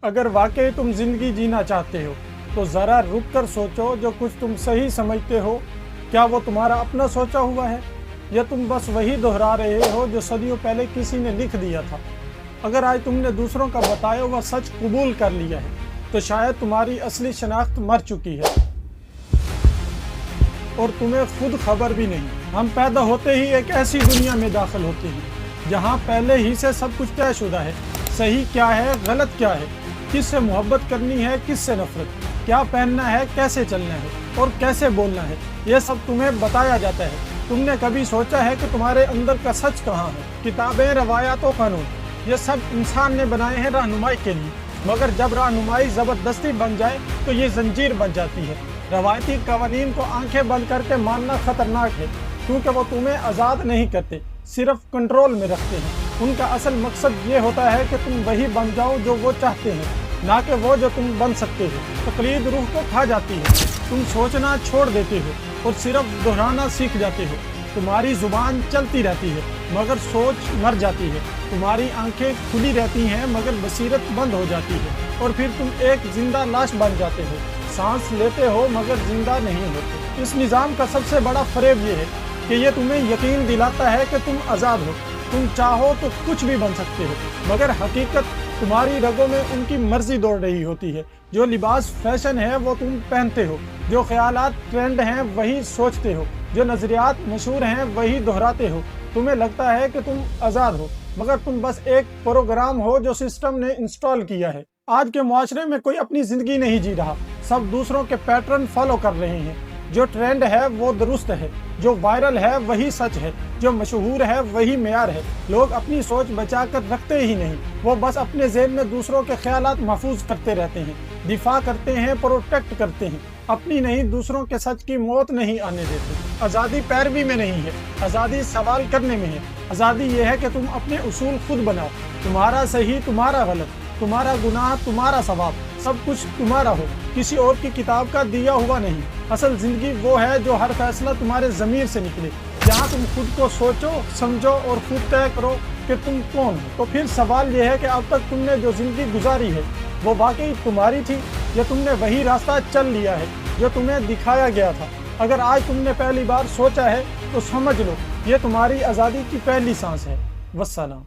अगर वाकई तुम जिंदगी जीना चाहते हो तो ज़रा रुक कर सोचो, जो कुछ तुम सही समझते हो क्या वो तुम्हारा अपना सोचा हुआ है, या तुम बस वही दोहरा रहे हो जो सदियों पहले किसी ने लिख दिया था। अगर आज तुमने दूसरों का बताया हुआ सच कबूल कर लिया है तो शायद तुम्हारी असली शनाख्त मर चुकी है और तुम्हें खुद खबर भी नहीं। हम पैदा होते ही एक ऐसी दुनिया में दाखिल होते हैं जहाँ पहले ही से सब कुछ तयशुदा है। सही क्या है, गलत क्या है, किससे मोहब्बत करनी है, किससे नफरत, क्या पहनना है, कैसे चलना है और कैसे बोलना है, ये सब तुम्हें बताया जाता है। तुमने कभी सोचा है कि तुम्हारे अंदर का सच कहाँ है? किताबें, रवायात और कानून, ये सब इंसान ने बनाए हैं रहनुमाई के लिए, मगर जब रहनुमाई ज़बरदस्ती बन जाए तो ये जंजीर बन जाती है। रवायती कवानीन को आंखें बंद करके मानना खतरनाक है, क्योंकि वो तुम्हें आज़ाद नहीं करते, सिर्फ कंट्रोल में रखते हैं। उनका असल मकसद ये होता है कि तुम वही बन जाओ जो वो चाहते हैं, ना कि वो जो तुम बन सकते हो। तकलीद रूह को खा जाती है, तुम सोचना छोड़ देते हो और सिर्फ दोहराना सीख जाते हो। तुम्हारी जुबान चलती रहती है मगर सोच मर जाती है। तुम्हारी आंखें खुली रहती हैं मगर बसीरत बंद हो जाती है, और फिर तुम एक जिंदा लाश बन जाते हो। सांस लेते हो मगर जिंदा नहीं होते। इस निज़ाम का सबसे बड़ा फरेब ये है कि ये तुम्हें यकीन दिलाता है कि तुम आज़ाद हो, तुम चाहो तो कुछ भी बन सकते हो, मगर हकीकत तुम्हारी रगों में उनकी मर्जी दौड़ रही होती है। जो लिबास फैशन है वो तुम पहनते हो, जो ख्यालात ट्रेंड हैं वही सोचते हो, जो नज़रियात मशहूर हैं वही दोहराते हो। तुम्हें लगता है कि तुम आज़ाद हो, मगर तुम बस एक प्रोग्राम हो जो सिस्टम ने इंस्टॉल किया है। आज के मुआशरे में कोई अपनी ज़िंदगी नहीं जी रहा, सब दूसरों के पैटर्न फॉलो कर रहे हैं। जो ट्रेंड है वो दुरुस्त है, जो वायरल है वही सच है, जो मशहूर है वही मेयार है। लोग अपनी सोच बचा कर रखते ही नहीं, वो बस अपने ज़हन में दूसरों के ख्यालात महफूज करते रहते हैं, दिफा करते हैं, प्रोटेक्ट करते हैं, अपनी नहीं दूसरों के सच की मौत नहीं आने देते। आज़ादी पैरवी में नहीं है, आज़ादी सवाल करने में है। आज़ादी ये है कि तुम अपने उसूल खुद बनाओ, तुम्हारा सही तुम्हारा गलत, तुम्हारा गुनाह तुम्हारा सवाब, सब कुछ तुम्हारा हो, किसी और की किताब का दिया हुआ नहीं। असल जिंदगी वो है जो हर फैसला तुम्हारे ज़मीर से निकले, जहाँ तुम खुद को सोचो, समझो और खुद तय करो कि तुम कौन हो। तो फिर सवाल ये है कि अब तक तुमने जो ज़िंदगी गुजारी है वो वाकई तुम्हारी थी, या तुमने वही रास्ता चल लिया है जो तुम्हें दिखाया गया था? अगर आज तुमने पहली बार सोचा है तो समझ लो ये तुम्हारी आज़ादी की पहली सांस है। वस्सलाम।